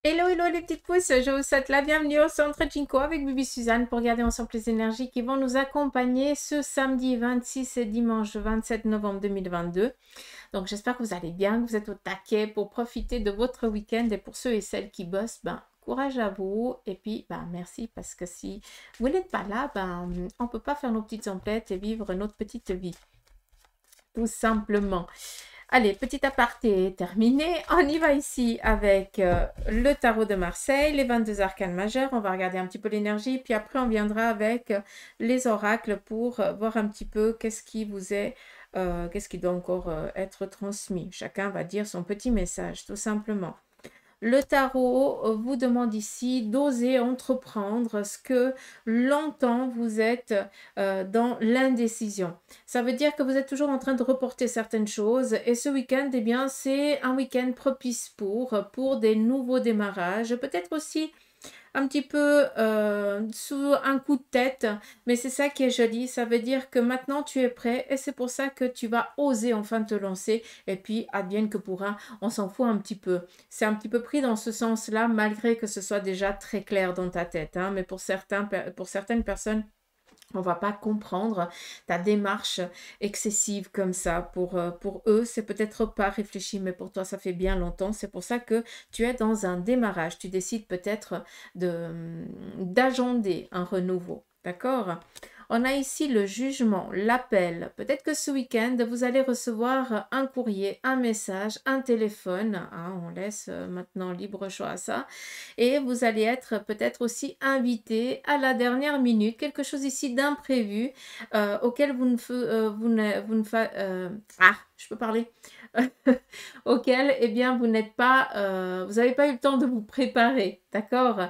Hello, hello les petites pousses, je vous souhaite la bienvenue au centre Jinko avec Bibi Suzanne pour regarder ensemble les énergies qui vont nous accompagner ce samedi 26 et dimanche 27 novembre 2022. Donc j'espère que vous allez bien, que vous êtes au taquet pour profiter de votre week-end et pour ceux et celles qui bossent, ben courage à vous et puis ben merci parce que si vous n'êtes pas là, ben on peut pas faire nos petites emplettes et vivre notre petite vie, tout simplement. Allez, petit aparté terminé. On y va ici avec le tarot de Marseille, les 22 arcanes majeures. On va regarder un petit peu l'énergie, puis après on viendra avec les oracles pour voir un petit peu qu'est-ce qui vous est, qu'est-ce qui doit encore être transmis. Chacun va dire son petit message, tout simplement. Le tarot vous demande ici d'oser entreprendre ce que longtemps vous êtes dans l'indécision. Ça veut dire que vous êtes toujours en train de reporter certaines choses et ce week-end, eh bien, c'est un week-end propice pour des nouveaux démarrages. Peut-être aussi un petit peu sous un coup de tête, mais c'est ça qui est joli, ça veut dire que maintenant tu es prêt et c'est pour ça que tu vas oser enfin te lancer et puis advienne que pourra, on s'en fout un petit peu. C'est un petit peu pris dans ce sens-là malgré que ce soit déjà très clair dans ta tête, hein, mais pour certaines personnes, on va pas comprendre ta démarche excessive comme ça. Pour eux, c'est peut-être pas réfléchi, mais pour toi, ça fait bien longtemps. C'est pour ça que tu es dans un démarrage. Tu décides peut-être d'agender un renouveau. D'accord? On a ici le jugement, l'appel. Peut-être que ce week-end, vous allez recevoir un courrier, un message, un téléphone. Hein, on laisse maintenant libre choix à ça. Et vous allez être peut-être aussi invité à la dernière minute, quelque chose ici d'imprévu auquel je peux parler. Auquel, eh bien, vous n'êtes pas, vous n'avez pas eu le temps de vous préparer, d'accord?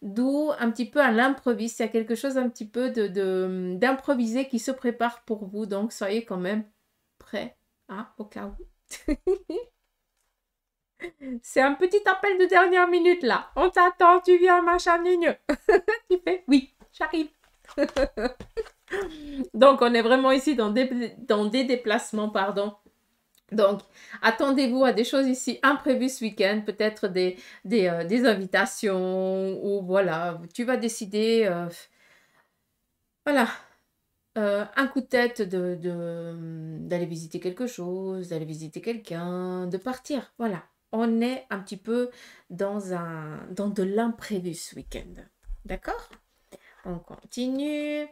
D'où un petit peu à l'improviste, il y a quelque chose un petit peu d'improvisé qui se prépare pour vous, donc soyez quand même prêts, hein, au cas où. C'est un petit appel de dernière minute là. On t'attend, tu viens, machin, gna. Tu fais oui, j'arrive. Donc, on est vraiment ici dans des déplacements, pardon. Donc, attendez-vous à des choses ici imprévues ce week-end, peut-être des invitations, ou voilà, tu vas décider, voilà, un coup de tête d'aller visiter quelque chose, d'aller visiter quelqu'un, de partir, voilà. On est un petit peu dans de l'imprévu ce week-end. D'accord? On continue.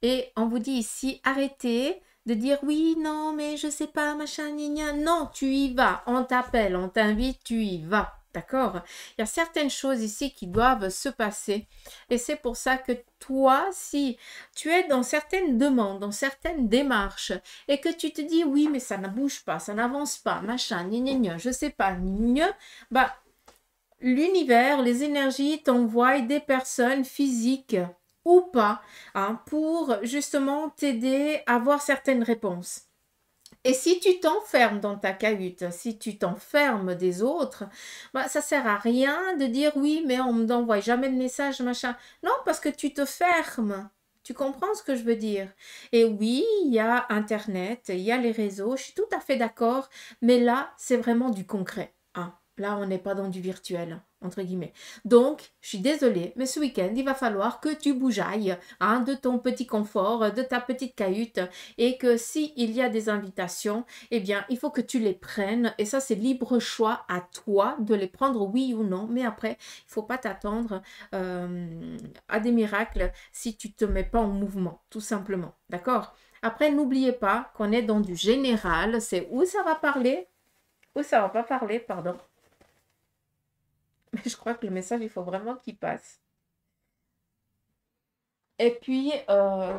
Et on vous dit ici, arrêtez de dire oui, non, mais je sais pas, machin, gna. Non, tu y vas. On t'appelle, on t'invite, tu y vas. D'accord? Il y a certaines choses ici qui doivent se passer. Et c'est pour ça que toi, si tu es dans certaines demandes, dans certaines démarches, et que tu te dis oui, mais ça ne bouge pas, ça n'avance pas, machin, gna, je sais pas, gna, bah, l'univers, les énergies t'envoient des personnes physiques ou pas, hein, pour justement t'aider à avoir certaines réponses. Et si tu t'enfermes dans ta cahute, si tu t'enfermes des autres, bah, ça sert à rien de dire oui, mais on ne m'envoie jamais de message, machin. Non, parce que tu te fermes. Tu comprends ce que je veux dire? Et oui, il y a Internet, il y a les réseaux, je suis tout à fait d'accord, mais là, c'est vraiment du concret, hein. Là, on n'est pas dans du virtuel, entre guillemets. Donc, je suis désolée, mais ce week-end, il va falloir que tu bougeailles, hein, de ton petit confort, de ta petite cahute, et que si il y a des invitations, eh bien, il faut que tu les prennes, et ça, c'est libre choix à toi de les prendre, oui ou non, mais après, il ne faut pas t'attendre à des miracles si tu ne te mets pas en mouvement, tout simplement, d'accord? Après, n'oubliez pas qu'on est dans du général, c'est où ça va parler, où ça va pas parler, pardon. Mais je crois que le message, il faut vraiment qu'il passe. Et puis,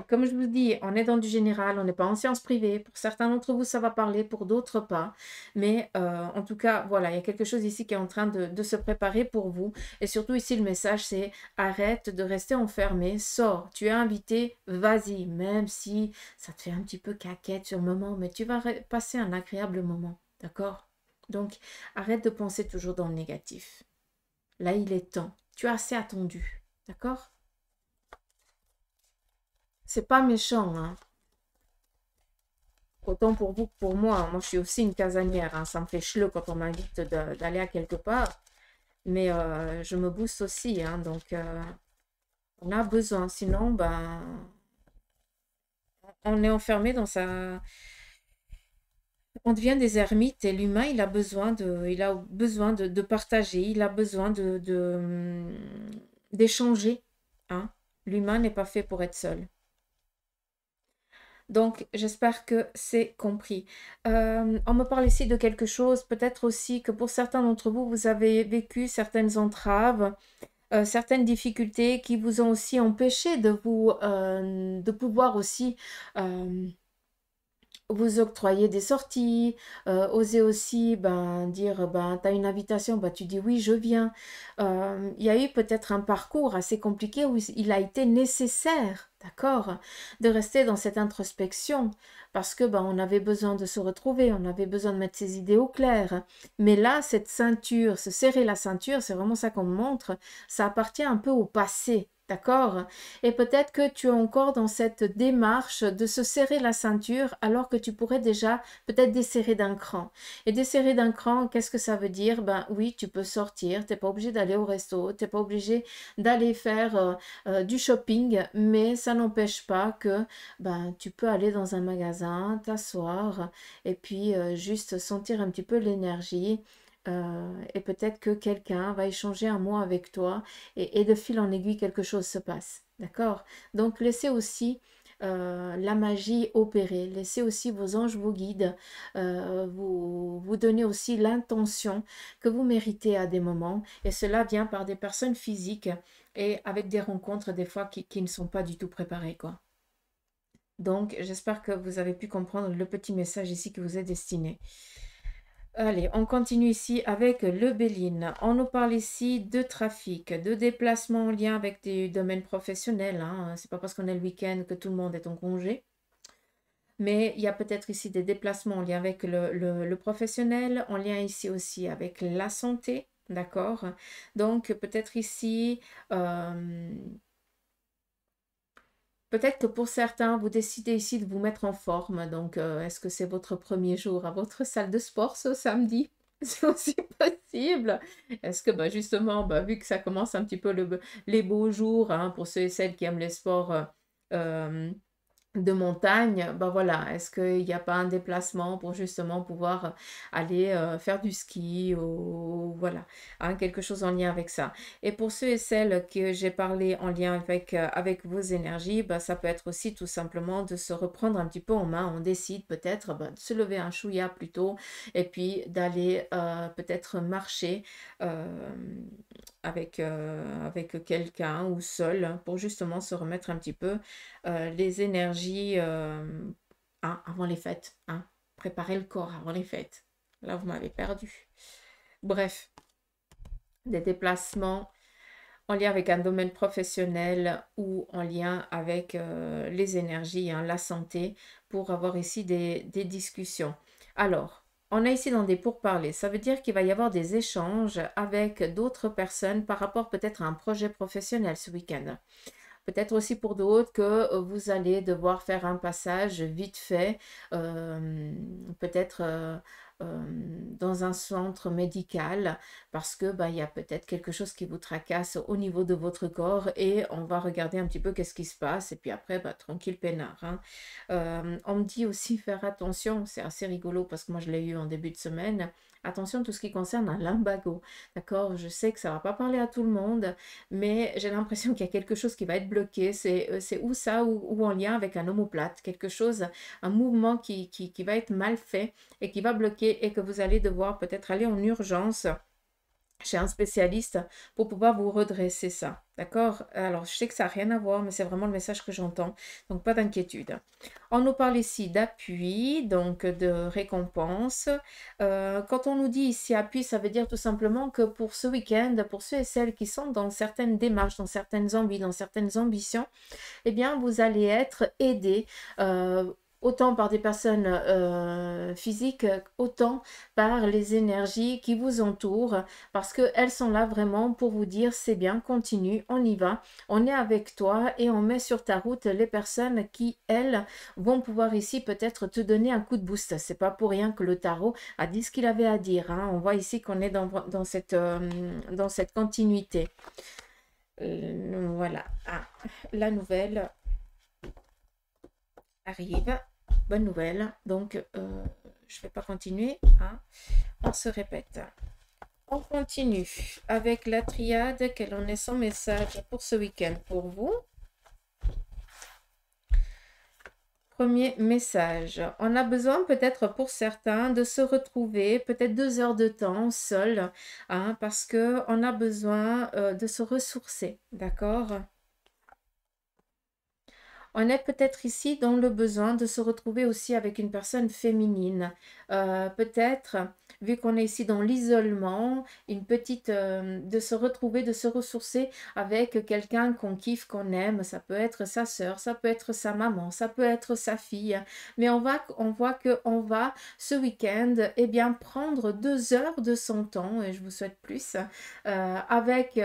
comme je vous dis, on est dans du général, on n'est pas en sciences privées. Pour certains d'entre vous, ça va parler, pour d'autres pas. Mais en tout cas, voilà, il y a quelque chose ici qui est en train de se préparer pour vous. Et surtout ici, le message, c'est arrête de rester enfermé, sors. Tu es invité, vas-y, même si ça te fait un petit peu caquette sur le moment, mais tu vas passer un agréable moment, d'accord? Donc, arrête de penser toujours dans le négatif. Là, il est temps. Tu as assez attendu, d'accord? C'est pas méchant, hein. Autant pour vous que pour moi. Moi, je suis aussi une casanière, hein. Ça me fait chleu quand on m'invite d'aller à quelque part. Mais je me booste aussi, hein, donc on a besoin. Sinon, ben, on est enfermé dans sa... On devient des ermites et l'humain, il a besoin de partager, il a besoin d'échanger, hein. L'humain n'est pas fait pour être seul. Donc, j'espère que c'est compris. On me parle ici de quelque chose, peut-être aussi que pour certains d'entre vous, vous avez vécu certaines entraves, certaines difficultés qui vous ont aussi empêché de pouvoir aussi vous octroyer des sorties, oser aussi ben, dire, ben, tu as une invitation, ben, tu dis oui, je viens. Il y a eu peut-être un parcours assez compliqué où il a été nécessaire, d'accord, de rester dans cette introspection parce que ben, on avait besoin de se retrouver, on avait besoin de mettre ses idées au clair. Mais là, cette ceinture, se serrer la ceinture, c'est vraiment ça qu'on me montre, ça appartient un peu au passé. D'accord? Et peut-être que tu es encore dans cette démarche de se serrer la ceinture alors que tu pourrais déjà peut-être desserrer d'un cran. Et desserrer d'un cran, qu'est-ce que ça veut dire? Ben oui, tu peux sortir, tu n'es pas obligé d'aller au resto, tu n'es pas obligé d'aller faire du shopping, mais ça n'empêche pas que ben, tu peux aller dans un magasin, t'asseoir et puis juste sentir un petit peu l'énergie. Et peut-être que quelqu'un va échanger un mot avec toi et de fil en aiguille, quelque chose se passe. D'accord? Donc, laissez aussi la magie opérer. Laissez aussi vos anges vous guident, vous donner aussi l'intention que vous méritez à des moments. Et cela vient par des personnes physiques et avec des rencontres des fois qui ne sont pas du tout préparées, quoi. Donc, j'espère que vous avez pu comprendre le petit message ici qui vous est destiné. Allez, on continue ici avec le Béline. On nous parle ici de trafic, de déplacement en lien avec des domaines professionnels, hein. C'est pas parce qu'on est le week-end que tout le monde est en congé. Mais il y a peut-être ici des déplacements en lien avec le professionnel, en lien ici aussi avec la santé, d'accord? Donc peut-être ici, euh, peut-être que pour certains, vous décidez ici de vous mettre en forme. Donc, est-ce que c'est votre premier jour à votre salle de sport ce samedi? C'est aussi possible. Est-ce que, bah, justement, bah, vu que ça commence un petit peu les beaux jours, hein, pour ceux et celles qui aiment les sports euh, de montagne, ben voilà, est-ce qu'il n'y a pas un déplacement pour justement pouvoir aller faire du ski ou voilà, hein, quelque chose en lien avec ça. Et pour ceux et celles que j'ai parlé en lien avec vos énergies, ben, ça peut être aussi tout simplement de se reprendre un petit peu en main. On décide peut-être ben, de se lever un chouïa plus tôt et puis d'aller peut-être marcher avec quelqu'un ou seul pour justement se remettre un petit peu les énergies hein, avant les fêtes. Hein. Préparer le corps avant les fêtes. Là, vous m'avez perdu. Bref, des déplacements en lien avec un domaine professionnel ou en lien avec les énergies, hein, la santé, pour avoir ici des discussions. Alors, on est ici dans des pourparlers. Ça veut dire qu'il va y avoir des échanges avec d'autres personnes par rapport peut-être à un projet professionnel ce week-end. Peut-être aussi pour d'autres que vous allez devoir faire un passage vite fait, peut-être dans un centre médical, parce que bah, il y a peut-être quelque chose qui vous tracasse au niveau de votre corps et on va regarder un petit peu qu'est-ce qui se passe et puis après, bah, tranquille, peinard. Hein. On me dit aussi faire attention, c'est assez rigolo parce que moi je l'ai eu en début de semaine. Attention tout ce qui concerne un lumbago, d'accord? Je sais que ça va pas parler à tout le monde, mais j'ai l'impression qu'il y a quelque chose qui va être bloqué. C'est ou ça ou en lien avec un omoplate, quelque chose, un mouvement qui va être mal fait et qui va bloquer et que vous allez devoir peut-être aller en urgence chez un spécialiste pour pouvoir vous redresser ça. D'accord? Alors, je sais que ça n'a rien à voir, mais c'est vraiment le message que j'entends. Donc, pas d'inquiétude. On nous parle ici d'appui, donc de récompense. Quand on nous dit ici appui, ça veut dire tout simplement que pour ce week-end, pour ceux et celles qui sont dans certaines démarches, dans certaines envies, dans certaines ambitions, eh bien, vous allez être aidés autant par des personnes physiques, autant par les énergies qui vous entourent, parce qu'elles sont là vraiment pour vous dire c'est bien, continue, on y va, on est avec toi et on met sur ta route les personnes qui, elles, vont pouvoir ici peut-être te donner un coup de boost. C'est pas pour rien que le tarot a dit ce qu'il avait à dire, hein. On voit ici qu'on est dans cette continuité. Voilà. Ah, la nouvelle arrive. Bonne nouvelle. Donc, je ne vais pas continuer, hein. On se répète. On continue avec la triade. Quel en est son message pour ce week-end pour vous? Premier message. On a besoin peut-être pour certains de se retrouver peut-être 2 heures de temps seul, hein, parce que on a besoin de se ressourcer, d'accord? On est peut-être ici dans le besoin de se retrouver aussi avec une personne féminine. Peut-être, vu qu'on est ici dans l'isolement, une petite, de se retrouver, de se ressourcer avec quelqu'un qu'on kiffe, qu'on aime. Ça peut être sa sœur, ça peut être sa maman, ça peut être sa fille. Mais on voit qu'on va ce week-end, eh bien, prendre 2 heures de son temps, et je vous souhaite plus, avec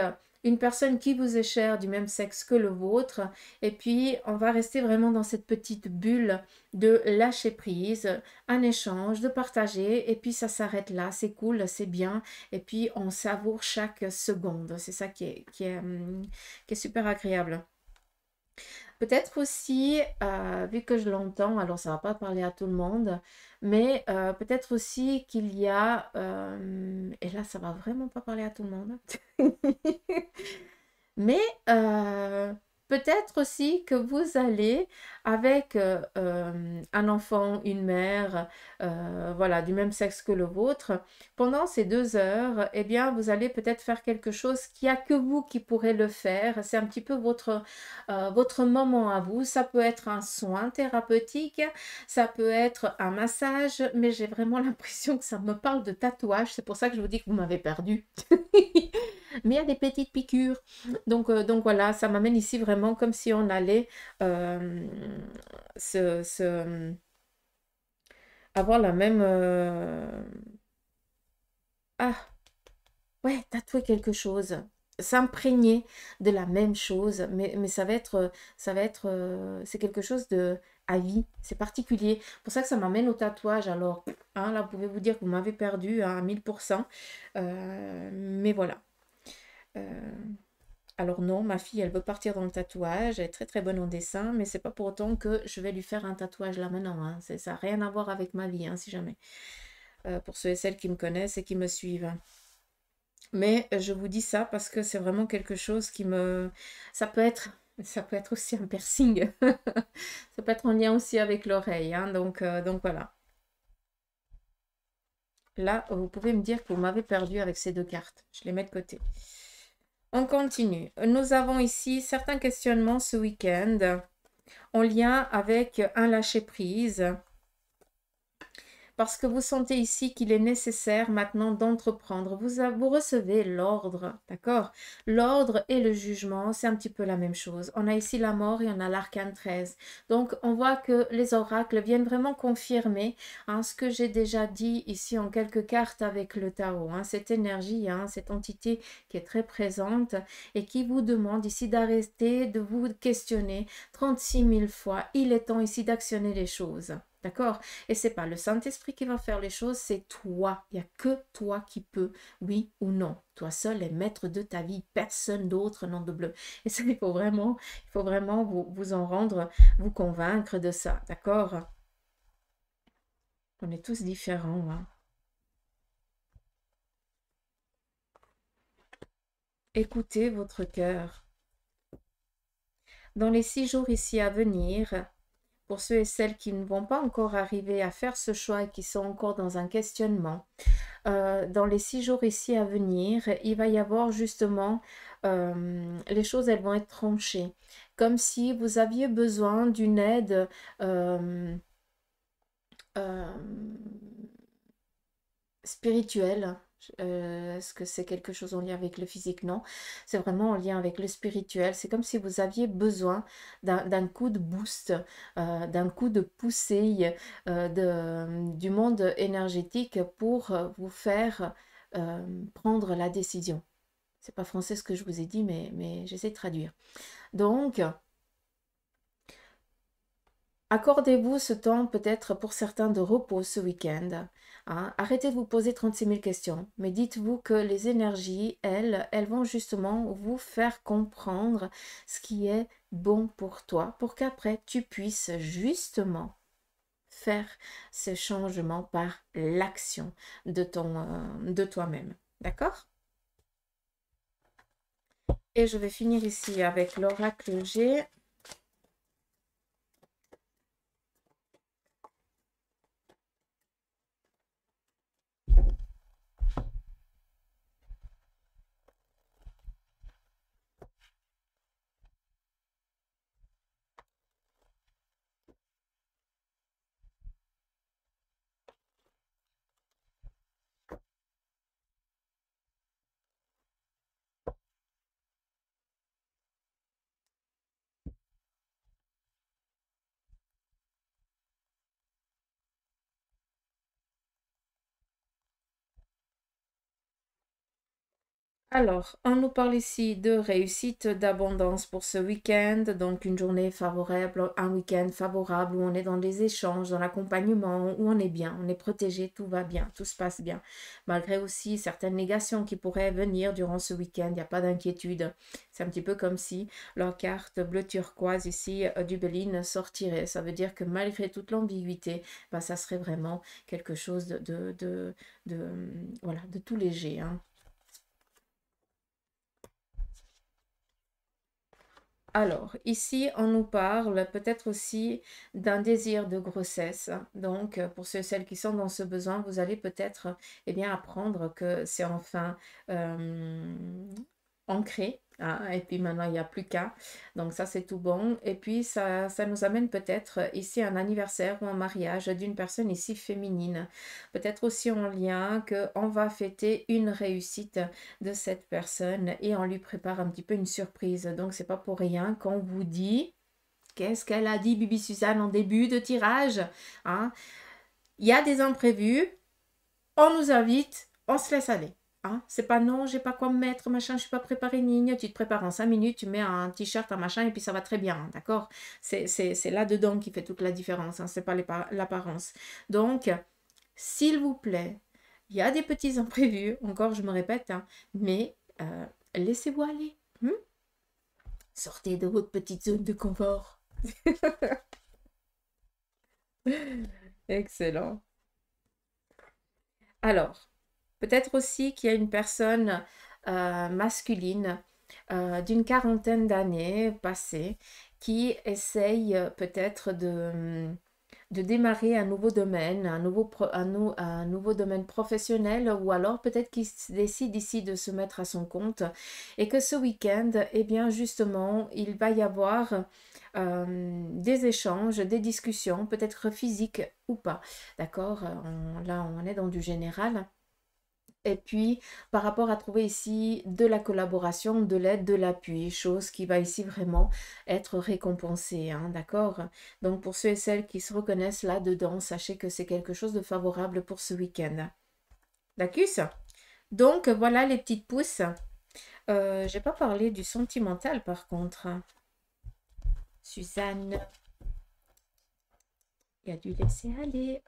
une personne qui vous est chère du même sexe que le vôtre. Et puis, on va rester vraiment dans cette petite bulle de lâcher prise, un échange, de partager. Et puis, ça s'arrête là. C'est cool, c'est bien. Et puis, on savoure chaque seconde. C'est ça qui est super agréable. Peut-être aussi, vu que je l'entends, alors ça ne va pas parler à tout le monde, mais peut-être aussi qu'il y a, et là ça va vraiment pas parler à tout le monde, mais peut-être aussi que vous allez avec un enfant, une mère, voilà, du même sexe que le vôtre, pendant ces 2 heures, eh bien, vous allez peut-être faire quelque chose qui a que vous qui pourrez le faire. C'est un petit peu votre moment à vous. Ça peut être un soin thérapeutique, ça peut être un massage, mais j'ai vraiment l'impression que ça me parle de tatouage. C'est pour ça que je vous dis que vous m'avez perdu. Mais il y a des petites piqûres. Donc voilà, ça m'amène ici vraiment comme si on allait euh, avoir la même... ah, ouais, tatouer quelque chose. S'imprégner de la même chose. Mais c'est quelque chose de à vie. C'est particulier. C'est pour ça que ça m'amène au tatouage. Alors, hein, là, vous pouvez vous dire que vous m'avez perdu à 1000%. Mais voilà. Euh, Alors non, ma fille, elle veut partir dans le tatouage, elle est très très bonne en dessin, mais c'est pas pour autant que je vais lui faire un tatouage là maintenant, hein. Ça n'a rien à voir avec ma vie, hein, si jamais. Pour ceux et celles qui me connaissent et qui me suivent. Mais je vous dis ça parce que c'est vraiment quelque chose qui me... Ça peut être, ça peut être aussi un piercing. Ça peut être en lien aussi avec l'oreille, hein. Donc voilà. Là, vous pouvez me dire que vous m'avez perdu avec ces 2 cartes. Je les mets de côté. On continue. Nous avons ici certains questionnements ce week-end en lien avec un lâcher-prise. Parce que vous sentez ici qu'il est nécessaire maintenant d'entreprendre. Vous recevez l'ordre, d'accord? L'ordre et le jugement, c'est un petit peu la même chose. On a ici la mort et on a l'arcane 13. Donc, on voit que les oracles viennent vraiment confirmer, hein, ce que j'ai déjà dit ici en quelques cartes avec le tarot, hein, cette énergie, hein, cette entité qui est très présente et qui vous demande ici d'arrêter de vous questionner 36 000 fois. Il est temps ici d'actionner les choses. D'accord? Et c'est pas le Saint-Esprit qui va faire les choses, c'est toi. Il n'y a que toi qui peux, oui ou non. Toi seul est maître de ta vie, personne d'autre, nom de bleu. Et ça, il faut vraiment vous en rendre, vous convaincre de ça. D'accord? On est tous différents, hein. Écoutez votre cœur. Dans les 6 jours ici à venir, pour ceux et celles qui ne vont pas encore arriver à faire ce choix et qui sont encore dans un questionnement, dans les 6 jours ici à venir, il va y avoir justement, les choses, elles vont être tranchées. Comme si vous aviez besoin d'une aide euh, spirituelle, Est-ce que c'est quelque chose en lien avec le physique? Non, c'est vraiment en lien avec le spirituel. C'est comme si vous aviez besoin d'un coup de boost, d'un coup de poussée du monde énergétique pour vous faire prendre la décision. C'est pas français ce que je vous ai dit, mais j'essaie de traduire. Donc, accordez-vous ce temps peut-être pour certains de repos ce week-end. Hein. Arrêtez de vous poser 36 000 questions, mais dites-vous que les énergies, elles vont justement vous faire comprendre ce qui est bon pour toi, pour qu'après tu puisses justement faire ce changement par l'action de toi-même. D'accord? Et je vais finir ici avec l'oracle G. Alors, on nous parle ici de réussite, d'abondance pour ce week-end, donc une journée favorable, un week-end favorable où on est dans les échanges, dans l'accompagnement, où on est bien, on est protégé, tout va bien, tout se passe bien. Malgré aussi certaines négations qui pourraient venir durant ce week-end, il n'y a pas d'inquiétude. C'est un petit peu comme si leur carte bleu turquoise ici du Béline sortirait. Ça veut dire que malgré toute l'ambiguïté, ben, ça serait vraiment quelque chose voilà, de tout léger. Hein. Alors, ici, on nous parle peut-être aussi d'un désir de grossesse. Donc, pour ceux et celles qui sont dans ce besoin, vous allez peut-être eh bien, apprendre que c'est enfin ancré. Hein, et puis maintenant, il n'y a plus qu'à. Donc, ça, c'est tout bon. Et puis, ça nous amène peut-être ici un anniversaire ou un mariage d'une personne ici féminine. Peut-être aussi en lien qu'on va fêter une réussite de cette personne et on lui prépare un petit peu une surprise. Donc, c'est pas pour rien qu'on vous dit qu'est-ce qu'elle a dit, Bibi Suzanne, en début de tirage. Hein? Il y a des imprévus, on nous invite, on se laisse aller. Hein? C'est pas non, j'ai pas quoi me mettre, machin, je suis pas préparée, nigne. Tu te prépares en 5 minutes, tu mets un t-shirt, un machin, et puis ça va très bien, hein, d'accord? C'est là-dedans qui fait toute la différence, hein, c'est pas l'apparence. Donc, s'il vous plaît, il y a des petits imprévus, encore je me répète, hein, mais laissez-vous aller. Sortez de votre petite zone de confort. Excellent. Alors, peut-être aussi qu'il y a une personne masculine d'une quarantaine d'années passées qui essaye peut-être de démarrer un nouveau domaine, un nouveau domaine professionnel, ou alors peut-être qu'il décide ici de se mettre à son compte et que ce week-end, eh bien justement, il va y avoir des échanges, des discussions, peut-être physiques ou pas, d'accord? Là, on est dans du général. Et puis, par rapport à trouver ici de la collaboration, de l'aide, de l'appui, chose qui va ici vraiment être récompensée, hein, d'accord? Donc, pour ceux et celles qui se reconnaissent là-dedans, sachez que c'est quelque chose de favorable pour ce week-end. D'accord? Donc, voilà les petites pousses. J'ai pas parlé du sentimental, par contre. Suzanne, il y a dû laisser aller.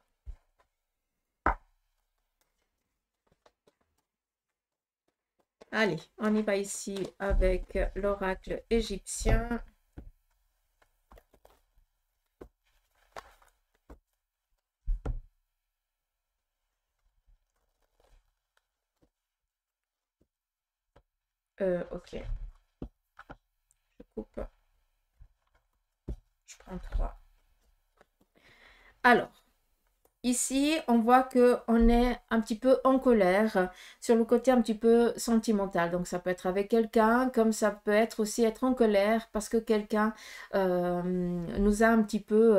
Allez, on y va ici avec l'oracle égyptien. Ok. Je coupe. Je prends 3. Alors, ici, on voit qu'on est un petit peu en colère sur le côté un petit peu sentimental. Donc, ça peut être avec quelqu'un, comme ça peut être aussi être en colère parce que quelqu'un nous a un petit peu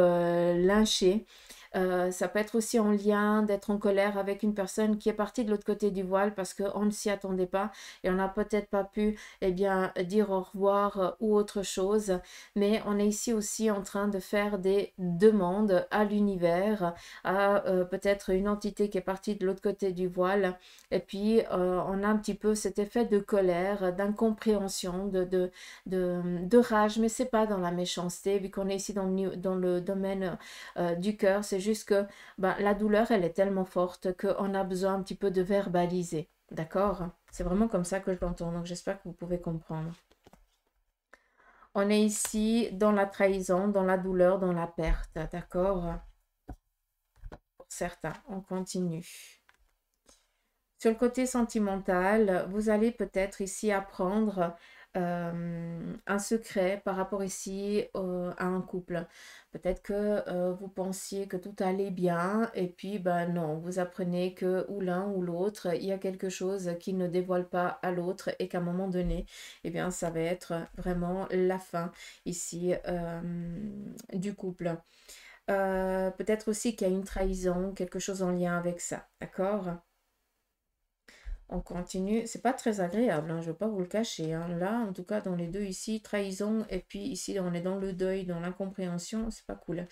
lynché. Ça peut être aussi en lien d'être en colère avec une personne qui est partie de l'autre côté du voile parce qu'on ne s'y attendait pas et on n'a peut-être pas pu, eh bien, dire au revoir ou autre chose. Mais on est ici aussi en train de faire des demandes à l'univers, à peut-être une entité qui est partie de l'autre côté du voile. Et puis, on a un petit peu cet effet de colère, d'incompréhension, de rage, mais c'est pas dans la méchanceté, vu qu'on est ici dans le domaine du cœur. C'est juste que ben, la douleur, elle est tellement forte qu'on a besoin un petit peu de verbaliser. D'accord? C'est vraiment comme ça que je l'entends. Donc, j'espère que vous pouvez comprendre. On est ici dans la trahison, dans la douleur, dans la perte. D'accord? Pour certains, on continue. Sur le côté sentimental, vous allez peut-être ici apprendre un secret par rapport ici à un couple. Peut-être que vous pensiez que tout allait bien et puis ben non, vous apprenez que ou l'un ou l'autre, il y a quelque chose qui ne dévoile pas à l'autre et qu'à un moment donné, eh bien ça va être vraiment la fin ici du couple. Peut-être aussi qu'il y a une trahison, quelque chose en lien avec ça, d'accord? On continue. C'est pas très agréable, hein, je ne vais pas vous le cacher, hein. Là, en tout cas, dans les deux ici, trahison, et puis ici, on est dans le deuil, dans l'incompréhension, c'est pas cool.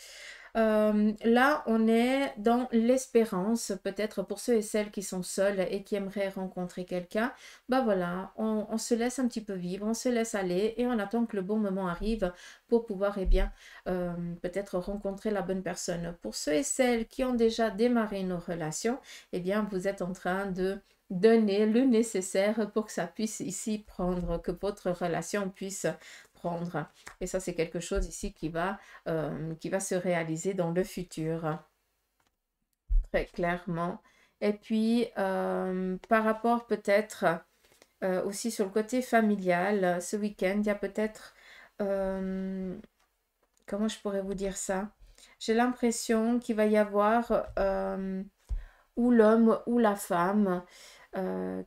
Là, on est dans l'espérance, peut-être pour ceux et celles qui sont seuls et qui aimeraient rencontrer quelqu'un. Bah voilà, on se laisse un petit peu vivre, on se laisse aller et on attend que le bon moment arrive pour pouvoir, eh bien, peut-être rencontrer la bonne personne. Pour ceux et celles qui ont déjà démarré une relation, eh bien, vous êtes en train de donner le nécessaire pour que ça puisse ici prendre, que votre relation puisse prendre. Et ça, c'est quelque chose ici qui va se réaliser dans le futur, très clairement. Et puis, par rapport peut-être aussi sur le côté familial, ce week-end, il y a peut-être, comment je pourrais vous dire ça? J'ai l'impression qu'il va y avoir ou l'homme ou la femme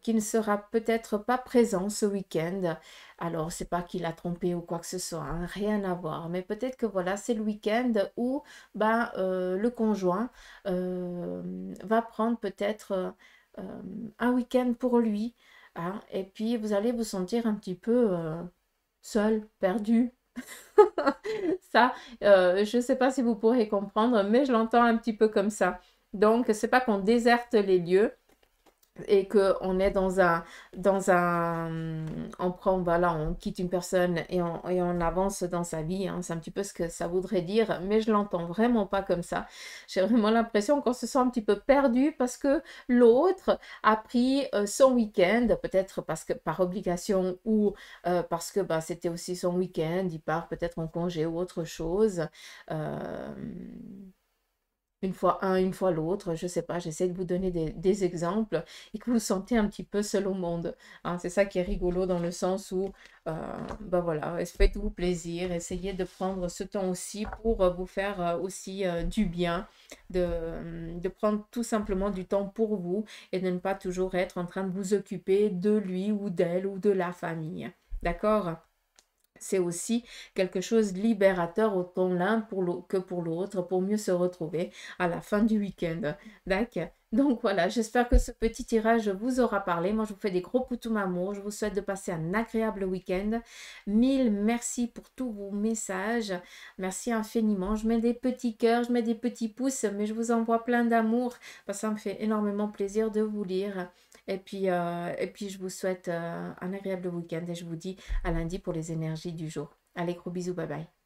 qui ne sera peut-être pas présent ce week-end. Alors, c'est pas qu'il a trompé ou quoi que ce soit, hein, rien à voir. Mais peut-être que voilà, c'est le week-end où ben, le conjoint va prendre peut-être un week-end pour lui, hein, et puis vous allez vous sentir un petit peu seul, perdu. Ça, je ne sais pas si vous pourrez comprendre, mais je l'entends un petit peu comme ça. Donc, c'est pas qu'on déserte les lieux et qu'on est on prend, voilà, on quitte une personne et on avance dans sa vie, hein. C'est un petit peu ce que ça voudrait dire, mais je l'entends vraiment pas comme ça. J'ai vraiment l'impression qu'on se sent un petit peu perdu parce que l'autre a pris son week-end, peut-être parce que par obligation ou parce que bah, c'était aussi son week-end, il part peut-être en congé ou autre chose. Euh, une fois un, une fois l'autre, je sais pas, j'essaie de vous donner des exemples et que vous vous sentez un petit peu seul au monde, hein. C'est ça qui est rigolo dans le sens où, bah voilà, faites-vous plaisir, essayez de prendre ce temps aussi pour vous faire aussi du bien, de prendre tout simplement du temps pour vous et de ne pas toujours être en train de vous occuper de lui ou d'elle ou de la famille. D'accord? C'est aussi quelque chose de libérateur autant l'un que pour l'autre, pour mieux se retrouver à la fin du week-end. D'accord. Donc voilà, j'espère que ce petit tirage vous aura parlé. Moi, je vous fais des gros poutous amour. Je vous souhaite de passer un agréable week-end. Mille merci pour tous vos messages. Merci infiniment. Je mets des petits cœurs, je mets des petits pouces, mais je vous envoie plein d'amour. Parce que ça me fait énormément plaisir de vous lire. Et puis je vous souhaite un agréable week-end et je vous dis à lundi pour les énergies du jour. Allez, gros bisous, bye bye.